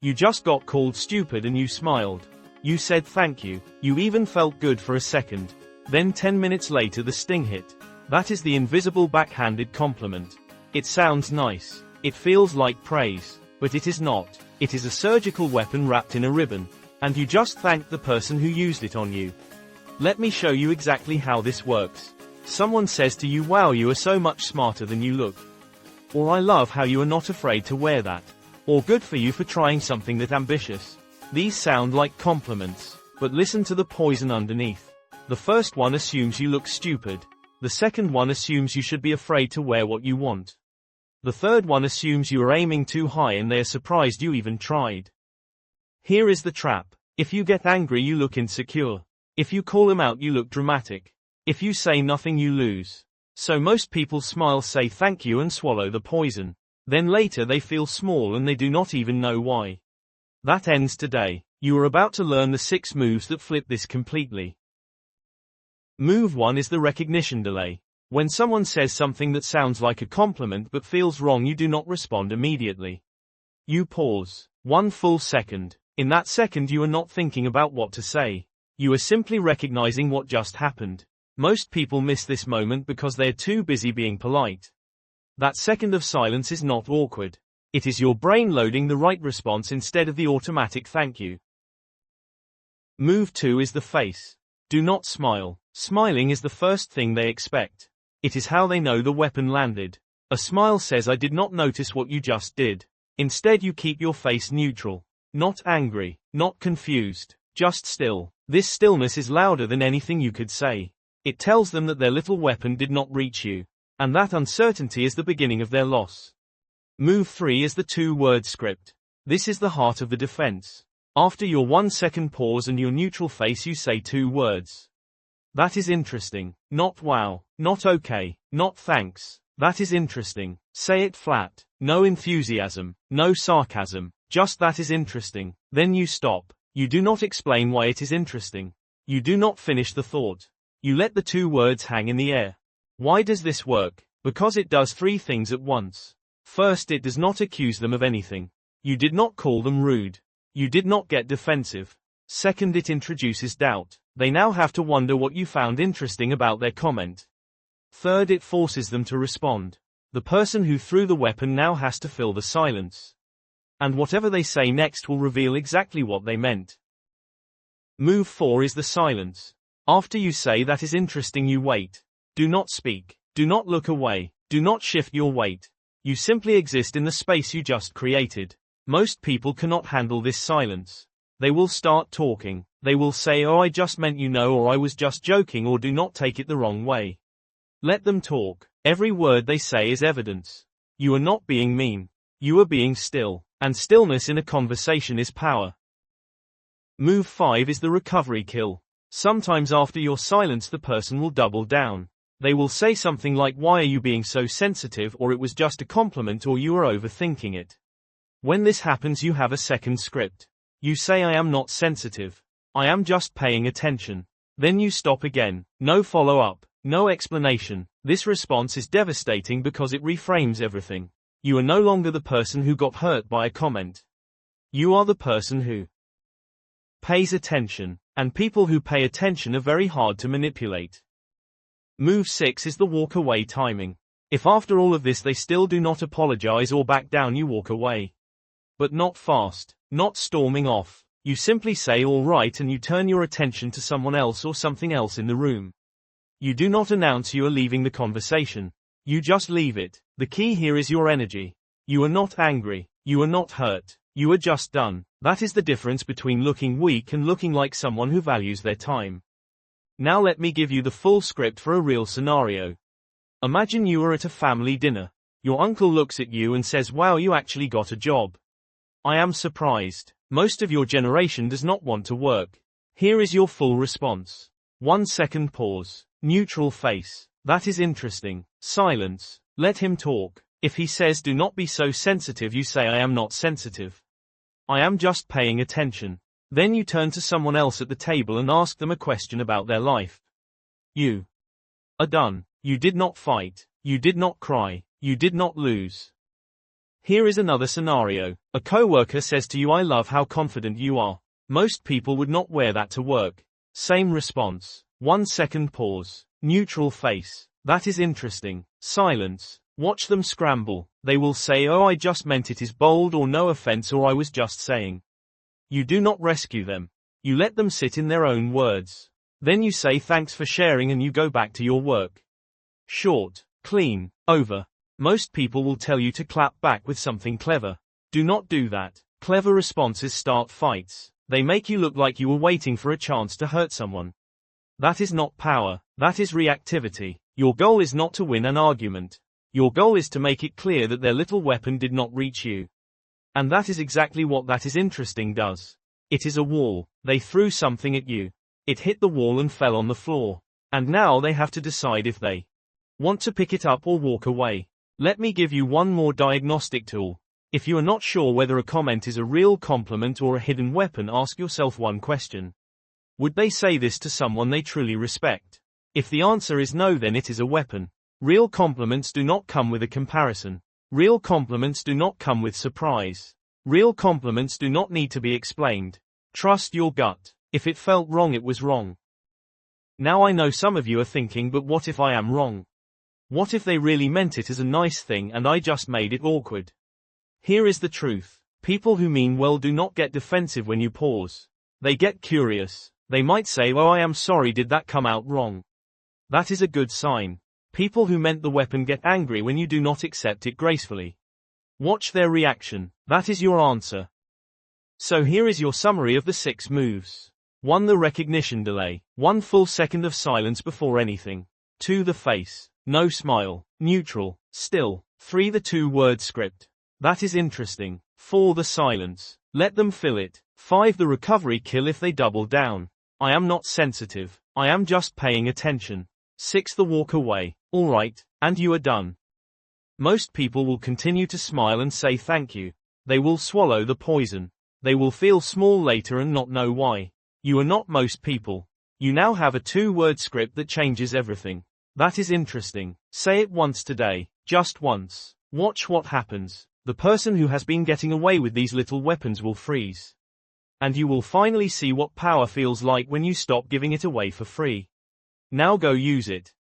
You just got called stupid and you smiled. You said thank you. You even felt good for a second. Then 10 minutes later the sting hit. That is the invisible backhanded compliment. It sounds nice. It feels like praise. But it is not. It is a surgical weapon wrapped in a ribbon. And you just thanked the person who used it on you. Let me show you exactly how this works. Someone says to you, wow, you are so much smarter than you look. Or I love how you are not afraid to wear that. Or good for you for trying something that ambitious. These sound like compliments. But listen to the poison underneath. The first one assumes you look stupid. The second one assumes you should be afraid to wear what you want. The third one assumes you are aiming too high and they are surprised you even tried. Here is the trap. If you get angry you look insecure. If you call them out you look dramatic. If you say nothing you lose. So most people smile, say thank you and swallow the poison. Then later they feel small and they do not even know why. That ends today. You are about to learn the 6 moves that flip this completely. Move 1 is the recognition delay. When someone says something that sounds like a compliment but feels wrong, you do not respond immediately. You pause. 1 full second. In that second you are not thinking about what to say. You are simply recognizing what just happened. Most people miss this moment because they are too busy being polite. That second of silence is not awkward. It is your brain loading the right response instead of the automatic thank you. Move 2 is the face. Do not smile. Smiling is the first thing they expect. It is how they know the weapon landed. A smile says I did not notice what you just did. Instead you keep your face neutral. Not angry, not confused, just still. This stillness is louder than anything you could say. It tells them that their little weapon did not reach you. And that uncertainty is the beginning of their loss. Move 3 is the 2-word script. This is the heart of the defense. After your 1-second pause and your neutral face you say 2 words. That is interesting. Not wow. Not okay. Not thanks. That is interesting. Say it flat. No enthusiasm. No sarcasm. Just that is interesting. Then you stop. You do not explain why it is interesting. You do not finish the thought. You let the 2 words hang in the air. Why does this work? Because it does 3 things at once. First, it does not accuse them of anything. You did not call them rude. You did not get defensive. Second, it introduces doubt. They now have to wonder what you found interesting about their comment. Third, it forces them to respond. The person who threw the weapon now has to fill the silence. And whatever they say next will reveal exactly what they meant. Move 4 is the silence. After you say that is interesting you wait. Do not speak. Do not look away. Do not shift your weight. You simply exist in the space you just created. Most people cannot handle this silence. They will start talking. They will say, oh, I just meant you know, or I was just joking, or do not take it the wrong way. Let them talk. Every word they say is evidence. You are not being mean. You are being still. And stillness in a conversation is power. Move 5 is the recovery kill. Sometimes after your silence the person will double down. They will say something like, why are you being so sensitive, or it was just a compliment, or you are overthinking it. When this happens you have a second script. You say I am not sensitive. I am just paying attention. Then you stop again. No follow-up. No explanation. This response is devastating because it reframes everything. You are no longer the person who got hurt by a comment. You are the person who pays attention. And people who pay attention are very hard to manipulate. Move 6 is the walk away timing. If after all of this they still do not apologize or back down, you walk away. But not fast, not storming off. You simply say all right and you turn your attention to someone else or something else in the room. You do not announce you are leaving the conversation. You just leave it. The key here is your energy. You are not angry. You are not hurt. You are just done. That is the difference between looking weak and looking like someone who values their time. Now let me give you the full script for a real scenario. Imagine you are at a family dinner. Your uncle looks at you and says, wow, you actually got a job. I am surprised. Most of your generation does not want to work. Here is your full response. 1 second pause. Neutral face. That is interesting. Silence. Let him talk. If he says do not be so sensitive, you say I am not sensitive. I am just paying attention. Then you turn to someone else at the table and ask them a question about their life. You are done. You did not fight. You did not cry. You did not lose. Here is another scenario. A coworker says to you, "I love how confident you are." Most people would not wear that to work. Same response. 1 second pause. Neutral face. That is interesting. Silence. Watch them scramble. They will say, "Oh, I just meant it," is bold, or "No offense," or "I was just saying." You do not rescue them. You let them sit in their own words. Then you say thanks for sharing and you go back to your work. Short, clean, over. Most people will tell you to clap back with something clever. Do not do that. Clever responses start fights. They make you look like you were waiting for a chance to hurt someone. That is not power, that is reactivity. Your goal is not to win an argument. Your goal is to make it clear that their little weapon did not reach you. And that is exactly what "that is interesting" does. It is a wall. They threw something at you. It hit the wall and fell on the floor. And now they have to decide if they want to pick it up or walk away. Let me give you one more diagnostic tool. If you are not sure whether a comment is a real compliment or a hidden weapon, ask yourself one question. Would they say this to someone they truly respect? If the answer is no, then it is a weapon. Real compliments do not come with a comparison. Real compliments do not come with surprise. Real compliments do not need to be explained. Trust your gut. If it felt wrong, it was wrong. Now I know some of you are thinking, but what if I am wrong? What if they really meant it as a nice thing and I just made it awkward? Here is the truth. People who mean well do not get defensive when you pause. They get curious. They might say, "Oh, I am sorry, did that come out wrong?" That is a good sign. People who meant the weapon get angry when you do not accept it gracefully. Watch their reaction. That is your answer. So here is your summary of the 6 moves. 1. The recognition delay. 1 full second of silence before anything. 2. The face. No smile. Neutral. Still. 3. The 2-word script. That is interesting. 4. The silence. Let them fill it. 5. The recovery kill if they double down. I am not sensitive. I am just paying attention. 6. The walk away. Alright, and you are done. Most people will continue to smile and say thank you. They will swallow the poison. They will feel small later and not know why. You are not most people. You now have a 2-word script that changes everything. That is interesting. Say it once today. Just once. Watch what happens. The person who has been getting away with these little weapons will freeze. And you will finally see what power feels like when you stop giving it away for free. Now go use it.